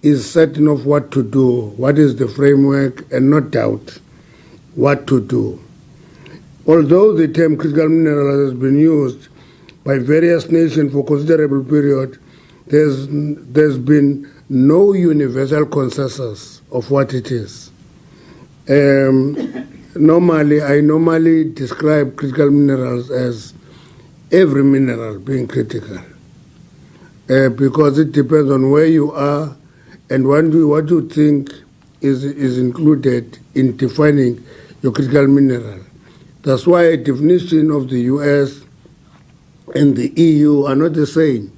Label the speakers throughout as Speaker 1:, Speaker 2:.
Speaker 1: is certain of what to do, what is the framework, and not doubt what to do. Although the term critical mineral has been used by various nations for considerable period, there's been no universal consensus of what it is. I normally describe critical minerals as every mineral being critical, because it depends on where you are and what you think is included in defining your critical mineral. That's why a definition of the US and the EU are not the same.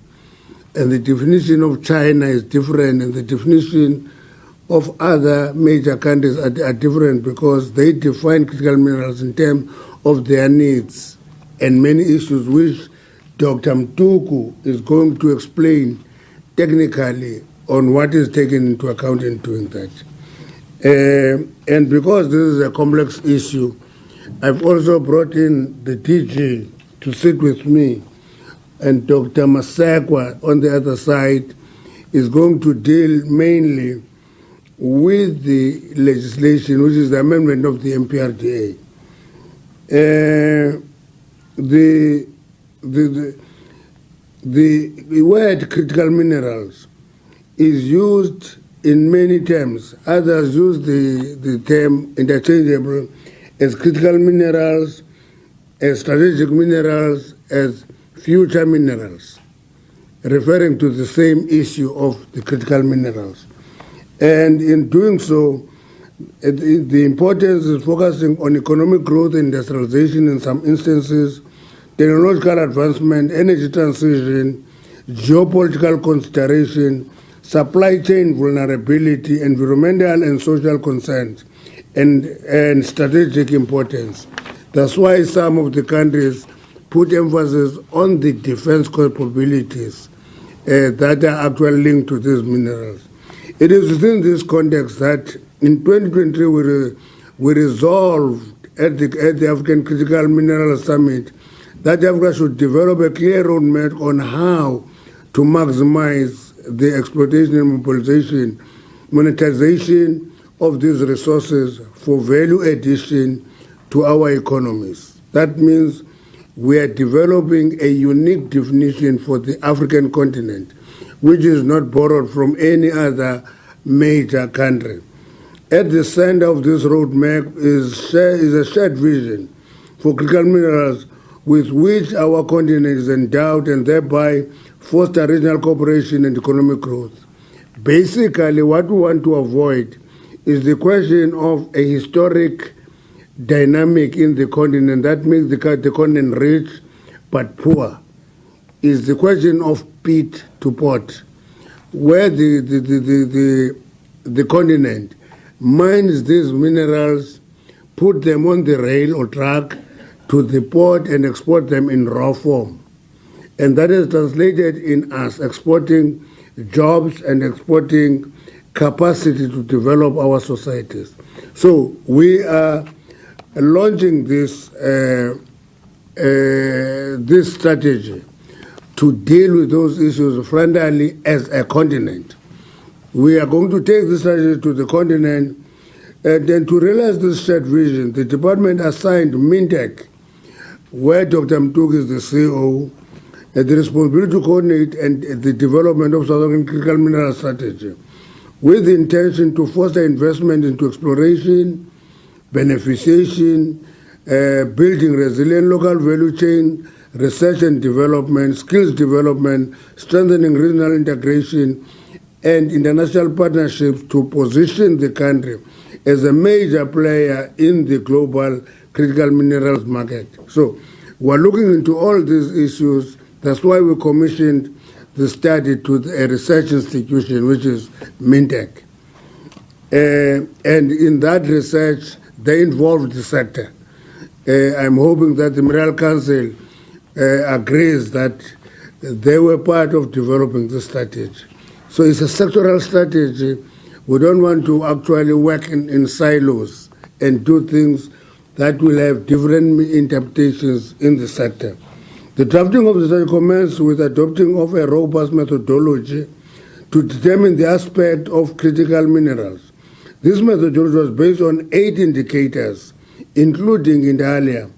Speaker 1: And the definition of China is different, and the definition of other major countries are different, because they define critical minerals in terms of their needs and many issues which Dr. Mtuku is going to explain technically on what is taken into account in doing that. And because this is a complex issue, I've also brought in the DG to sit with me, and Dr. Masakwa on the other side is going to deal mainly with the legislation, which is the amendment of the MPRDA. The word critical minerals is used in many terms. Others use the term interchangeable as critical minerals, as strategic minerals, as future minerals, referring to the same issue of the critical minerals. And in doing so, the importance is focusing on economic growth, industrialization in some instances, technological advancement, energy transition, geopolitical consideration, supply chain vulnerability, environmental and social concerns, and strategic importance. That's why some of the countries put emphasis on the defense capabilities that are actually linked to these minerals. It is within this context that in 2023 we resolved at the African Critical Mineral Summit that Africa should develop a clear roadmap on how to maximize the exploitation and monetization of these resources for value addition to our economies. That means we are developing a unique definition for the African continent, which is not borrowed from any other major country. At the center of this roadmap is a shared vision for critical minerals with which our continent is endowed, and thereby foster regional cooperation and economic growth. Basically, what we want to avoid is the question of a historic dynamic in the continent that makes the continent rich but poor. Is the question of pit to port, where the continent mines these minerals, put them on the rail or truck to the port and export them in raw form. And that is translated in us exporting jobs and exporting capacity to develop our societies. So we are launching this strategy to deal with those issues frontally as a continent. We are going to take this strategy to the continent, and then to realize this shared vision, the department assigned MINTEC, where Dr. Mtuku is the CEO, the responsibility to coordinate and the development of South African critical mineral strategy, with the intention to foster investment into exploration, beneficiation, building resilient local value chain, research and development, skills development, strengthening regional integration, and international partnerships to position the country as a major player in the global critical minerals market. So we're looking into all these issues. That's why we commissioned the study to a research institution, which is MINTEC. And in that research, they involved the sector. I'm hoping that the Mineral Council agrees that they were part of developing the strategy. So it's a sectoral strategy. We don't want to actually work in silos and do things that will have different interpretations in the sector. The drafting of the study commenced with adopting of a robust methodology to determine the aspect of critical minerals. This methodology was based on 8 indicators, including inter alia,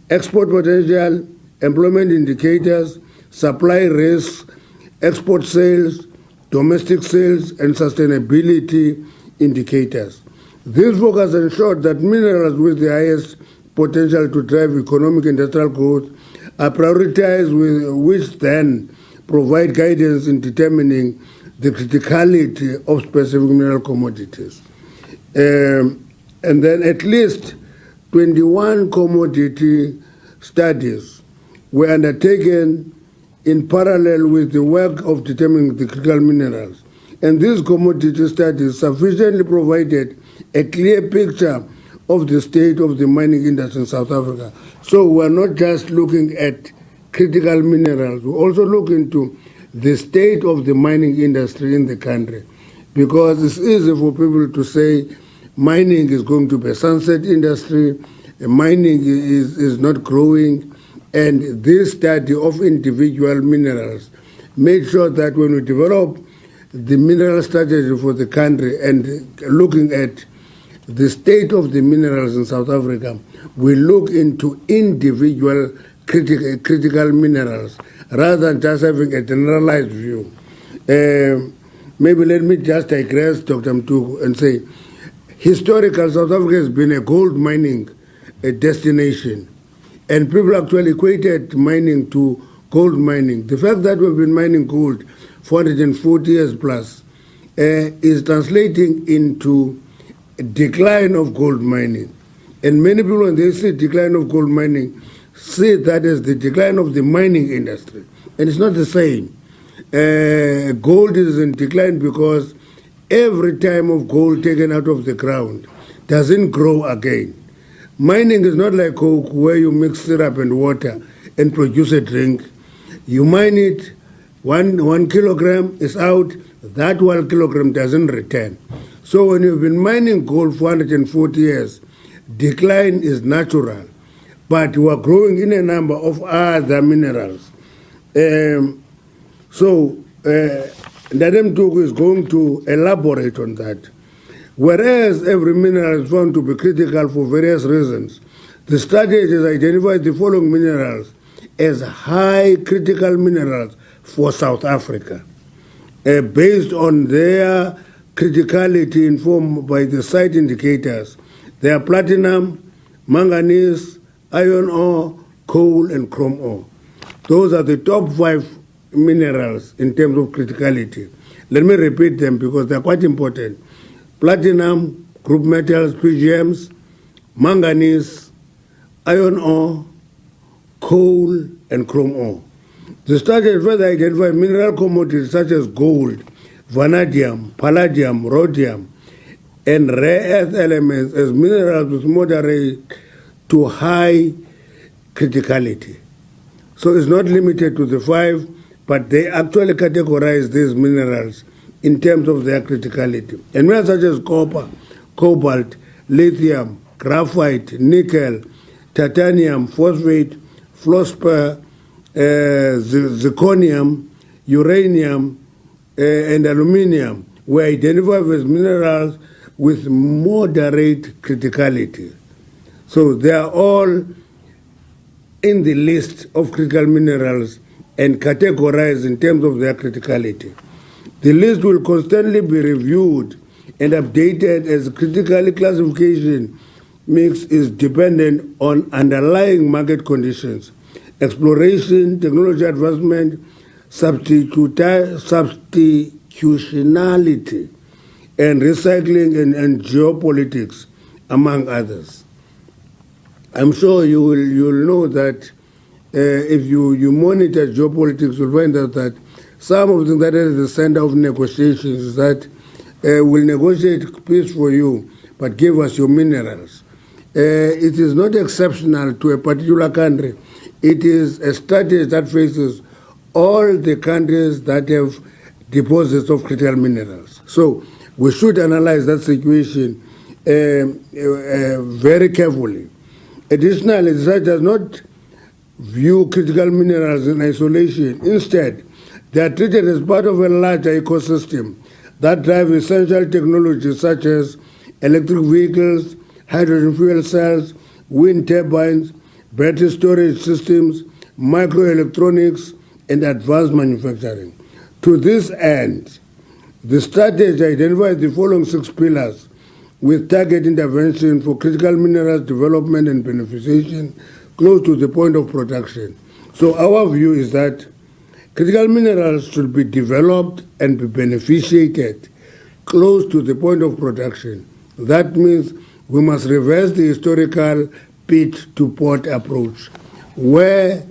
Speaker 1: export potential, employment indicators, supply risks, export sales, domestic sales, and sustainability indicators. This focus ensured that minerals with the highest potential to drive economic and industrial growth are prioritized, which then provide guidance in determining the criticality of specific mineral commodities. And then at least 21 commodity studies were undertaken in parallel with the work of determining the critical minerals. And these commodity studies sufficiently provided a clear picture of the state of the mining industry in South Africa. So we're not just looking at critical minerals, we also look into the state of the mining industry in the country. Because it's easy for people to say mining is going to be a sunset industry, mining is not growing, and this study of individual minerals made sure that when we develop the mineral strategy for the country and looking at the state of the minerals in South Africa, we look into individual critical minerals rather than just having a generalized view. Maybe let me just digress, Dr. Mtuku, and say, historically, South Africa has been a gold mining destination, and people actually equated mining to gold mining. The fact that we've been mining gold for 440 years plus is translating into a decline of gold mining. And many people, when they say decline of gold mining, see that as the decline of the mining industry. And it's not the same. Gold is in decline because every time of gold taken out of the ground doesn't grow again. Mining is not like Coke where you mix syrup and water and produce a drink. You mine it, one kilogram is out, that 1 kilogram doesn't return. So when you've been mining gold for 140 years, decline is natural, but you are growing in a number of other minerals. So Ndadem Tuku is going to elaborate on that. Whereas every mineral is found to be critical for various reasons, the study has identified the following minerals as high critical minerals for South Africa, based on their criticality informed by the site indicators. They are platinum, manganese, iron ore, coal, and chrome ore. Those are the top 5 minerals in terms of criticality. Let me repeat them because they're quite important. Platinum, group metals, PGMs, manganese, iron ore, coal, and chrome ore. The study has further identified mineral commodities such as gold, vanadium, palladium, rhodium, and rare earth elements as minerals with moderate to high criticality. So it's not limited to the 5, but they actually categorize these minerals in terms of their criticality. And minerals such as copper, cobalt, lithium, graphite, nickel, titanium, phosphate, fluorspar, zirconium, uranium, and aluminium were identified as minerals with moderate criticality. So they are all in the list of critical minerals and categorized in terms of their criticality. The list will constantly be reviewed and updated as critical classification mix is dependent on underlying market conditions, exploration, technology advancement, substitutionality, and recycling and geopolitics, among others. I'm sure you will know that if you monitor geopolitics, you'll find out that some of them that is the center of negotiations is that we'll negotiate peace for you, but give us your minerals. It is not exceptional to a particular country. It is a strategy that faces all the countries that have deposits of critical minerals. So we should analyze that situation very carefully. Additionally, the research does not view critical minerals in isolation. Instead, They are treated as part of a larger ecosystem that drives essential technologies such as electric vehicles, hydrogen fuel cells, wind turbines, battery storage systems, microelectronics, and advanced manufacturing. To this end, the strategy identifies the following 6 pillars with target intervention for critical minerals development and beneficiation close to the point of production. So our view is that critical minerals should be developed and be beneficiated close to the point of production. That means we must reverse the historical pit to port approach, where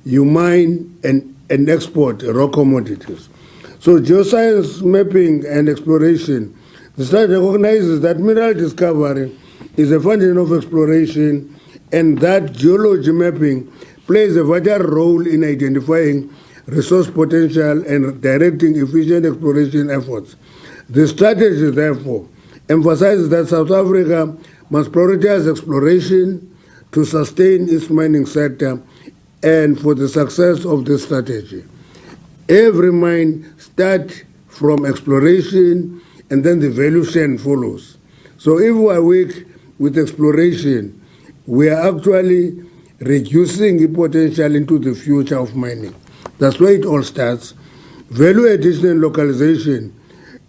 Speaker 1: you mine and export raw commodities. So geoscience mapping and exploration, the study recognizes that mineral discovery is a function of exploration and that geology mapping plays a vital role in identifying resource potential and directing efficient exploration efforts. The strategy, therefore, emphasizes that South Africa must prioritize exploration to sustain its mining sector and for the success of this strategy. Every mine starts from exploration and then the value chain follows. So if we are weak with exploration, we are actually reducing the potential into the future of mining. That's where it all starts. Value addition and localization,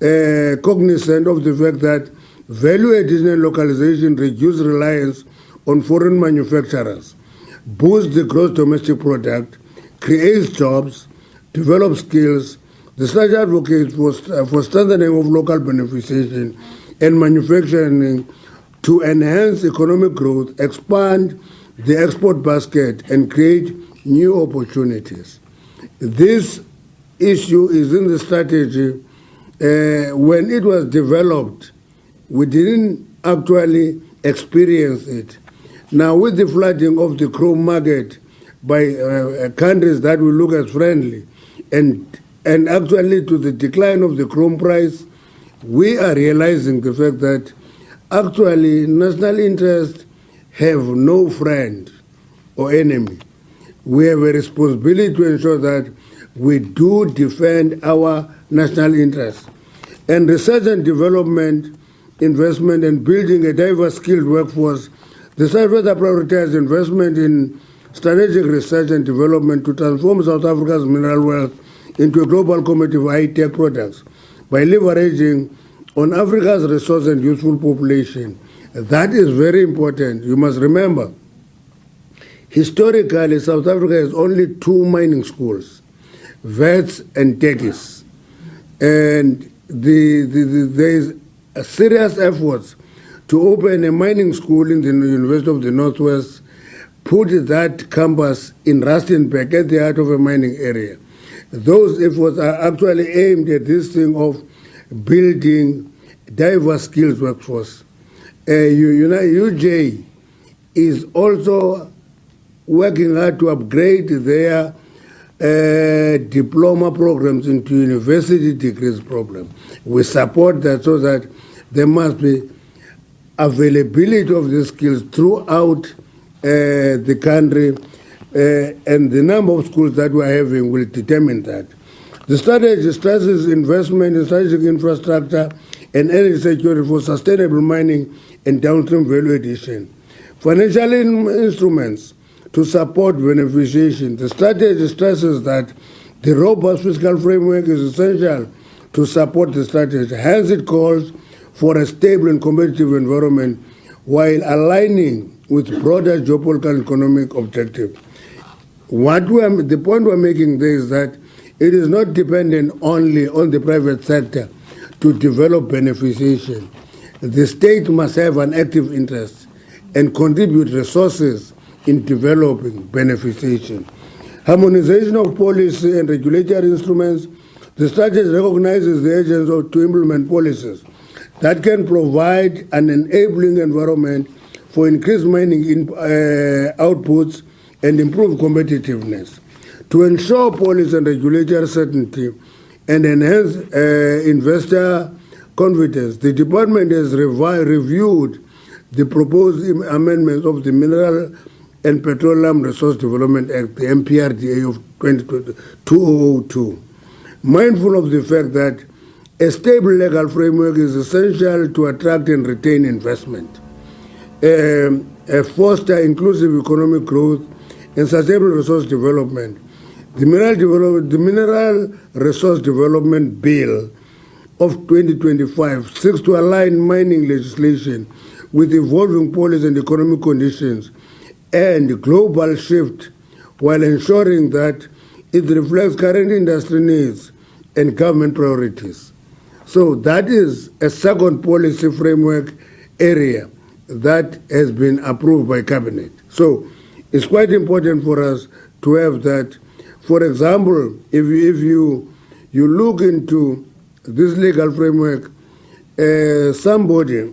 Speaker 1: cognizant of the fact that value addition and localization reduce reliance on foreign manufacturers, boost the gross domestic product, creates jobs, develop skills. The strategy advocates for strengthening of local beneficiation and manufacturing to enhance economic growth, expand the export basket, and create new opportunities. This issue is in the strategy. When it was developed, we didn't actually experience it. Now, with the flooding of the chrome market by countries that we look as friendly, and actually to the decline of the chrome price, we are realizing the fact that actually national interests have no friend or enemy. We have a responsibility to ensure that we do defend our national interests. And research and development, investment, and building a diverse skilled workforce, the South Africa prioritizes investment in strategic research and development to transform South Africa's mineral wealth into a global competitive high-tech products by leveraging on Africa's resource and useful population. That is very important. You must remember, historically, South Africa has only 2 mining schools, Wits and Techies. And there is a serious efforts to open a mining school in the University of the Northwest, put that campus in Rustenburg at the heart of a mining area. Those efforts are actually aimed at this thing of building diverse skills workforce. UJ is also working hard to upgrade their diploma programs into university degrees program. We support that so that there must be availability of these skills throughout the country, and the number of schools that we are having will determine that. The strategy stresses investment in strategic infrastructure and energy security for sustainable mining and downstream value addition. Financial instruments to support beneficiation. The strategy stresses that the robust fiscal framework is essential to support the strategy. Hence, it calls for a stable and competitive environment while aligning with broader geopolitical and economic objectives. The point we're making there is that it is not dependent only on the private sector to develop beneficiation. The state must have an active interest and contribute resources in developing beneficiation. Harmonization of policy and regulatory instruments. The strategy recognizes the agency to implement policies that can provide an enabling environment for increased mining outputs and improve competitiveness. To ensure policy and regulatory certainty and enhance investor confidence, the department has reviewed the proposed amendments of the Mineral and Petroleum Resource Development Act, the MPRDA of 2002. mindful of the fact that a stable legal framework is essential to attract and retain investment, foster inclusive economic growth, and sustainable resource development. The Mineral Resource Development Bill of 2025 seeks to align mining legislation with evolving policy and economic conditions and global shift, while ensuring that it reflects current industry needs and government priorities. So that is a second policy framework area that has been approved by Cabinet. So it's quite important for us to have that. For example, if you look into this legal framework, somebody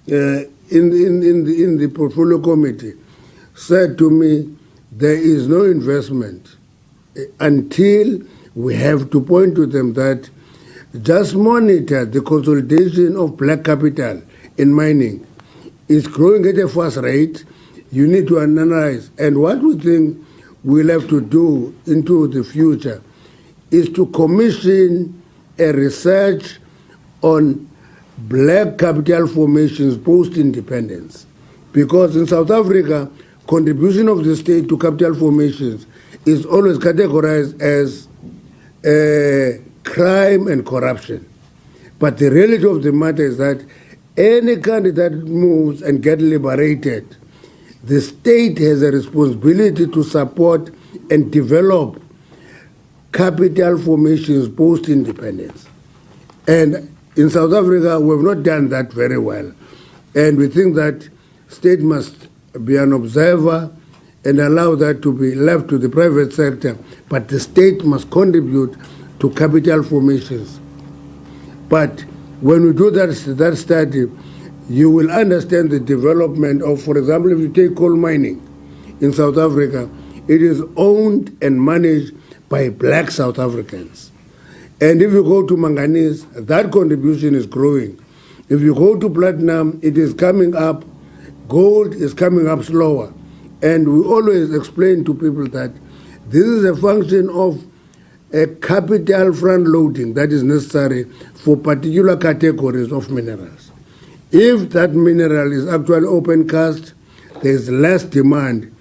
Speaker 1: in the portfolio committee said to me, there is no investment until we have to point to them that just monitor the consolidation of black capital in mining. It's growing at a fast rate. You need to analyze. And what we think we'll have to do into the future is to commission a research on black capital formations post-independence. Because in South Africa, contribution of the state to capital formations is always categorized as crime and corruption. But the reality of the matter is that any country that moves and gets liberated, the state has a responsibility to support and develop capital formations post-independence. And in South Africa, we have not done that very well. And we think that state must be an observer and allow that to be left to the private sector, but the state must contribute to capital formations. But when we do that study, you will understand the development of, for example, if you take coal mining in South Africa, it is owned and managed by black South Africans. And if you go to manganese, that contribution is growing. If you go to platinum, it is coming up. Gold is coming up slower. And we always explain to people that this is a function of a capital front loading that is necessary for particular categories of minerals. If that mineral is actually open cast, there is less demand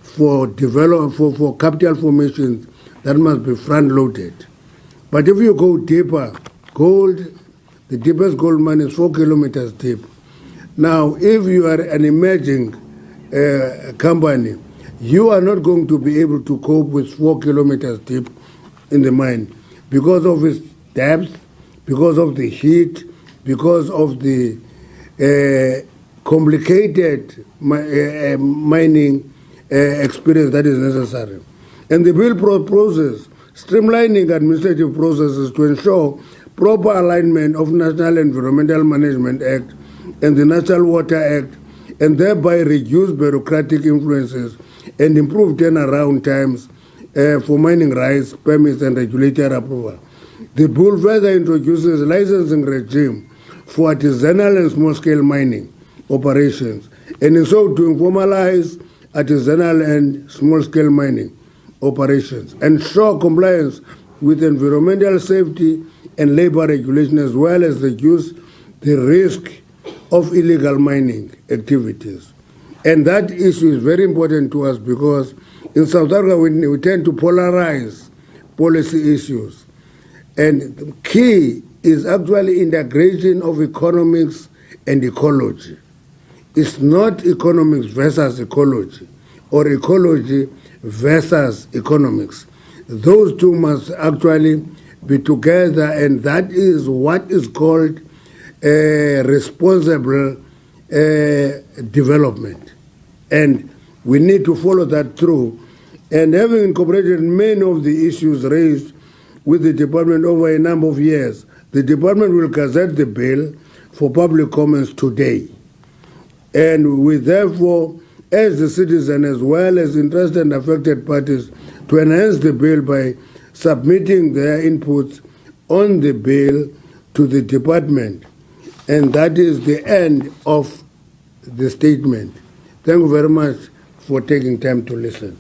Speaker 1: for capital formations that must be front loaded. But if you go deeper, gold, the deepest gold mine is 4 kilometers deep. Now, if you are an emerging company, you are not going to be able to cope with 4 kilometers deep in the mine because of its depth, because of the heat, because of the complicated mining experience that is necessary. And the bill proposes streamlining administrative processes to ensure proper alignment of National Environmental Management Act and the National Water Act, and thereby reduce bureaucratic influences and improve turnaround times for mining rights, permits, and regulatory approval. The bill further introduces a licensing regime for artisanal and small-scale mining operations, and in so doing formalize artisanal and small-scale mining operations, ensure compliance with environmental safety and labor regulation, as well as reduce the risk of illegal mining activities. And that issue is very important to us because in South Africa we tend to polarize policy issues. And the key is actually integration of economics and ecology. It's not economics versus ecology or ecology versus economics. Those two must actually be together, and that is what is called responsible development. And we need to follow that through. And having incorporated many of the issues raised with the department over a number of years, the department will gazette the bill for public comments today. And we therefore urge the citizen as well as interested and affected parties to enhance the bill by submitting their inputs on the bill to the department. And that is the end of the statement. Thank you very much for taking time to listen.